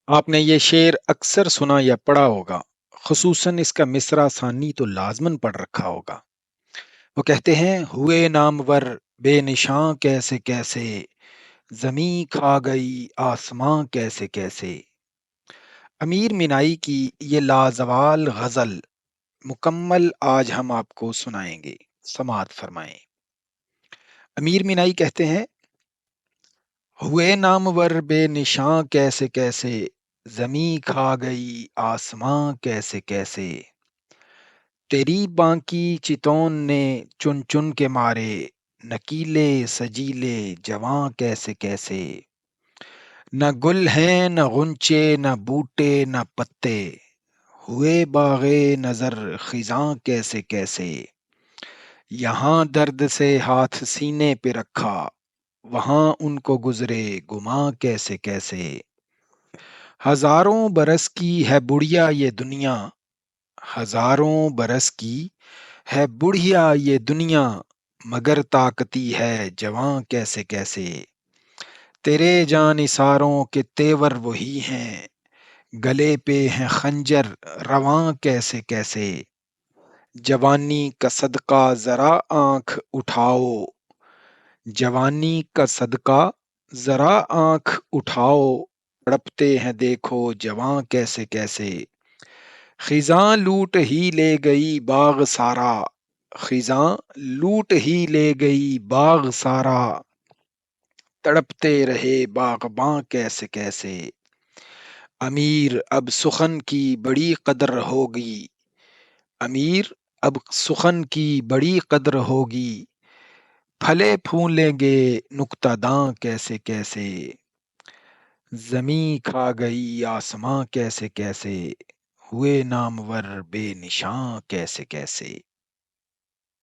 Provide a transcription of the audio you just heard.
आपने ये शेर अक्सर सुना या पढ़ा होगा, खुसूसन इसका मिसरा सानी तो लाज़मन पढ़ रखा होगा। वो कहते हैं, हुए नामवर बेनिशां कैसे कैसे, ज़मीं खा गई आसमां कैसे कैसे। अमीर मिनाई की ये लाजवाल गज़ल मुकम्मल आज हम आपको सुनाएंगे। समाअत फरमाएं। अमीर मिनाई कहते हैं, हुए नामवर बेनिशां कैसे कैसे, ज़मीं खा गई आसमां कैसे कैसे। तेरी बांकी चितौन ने चुन चुन के मारे, नकीले सजीले जवां कैसे कैसे। न गुल हैं न गुंचे न बूटे न पत्ते, हुए बागे नजर खिजां कैसे कैसे। यहाँ दर्द से हाथ सीने पे रखा, वहां उनको गुजरे गुमां कैसे कैसे। हजारों बरस की है बुढ़िया ये दुनिया, हजारों बरस की है बुढ़िया ये दुनिया, मगर ताकती है जवां कैसे कैसे। तेरे जान इसारों के तेवर वही हैं, गले पे हैं खंजर रवां कैसे कैसे। जवानी का सदका जरा आंख उठाओ, जवानी का सदका जरा आंख उठाओ, तड़पते हैं देखो जवां कैसे कैसे। खिजां लूट ही ले गई बाग सारा, खिजां लूट ही ले गई बाग सारा, तड़पते रहे बागबां कैसे कैसे। अमीर अब सुखन की बड़ी कदर होगी, अमीर अब सुखन की बड़ी कदर होगी, फले फूलेंगे नुक्तादां कैसे कैसे। जमी खा गई आसमां कैसे कैसे, हुए नामवर बेनिशां कैसे कैसे।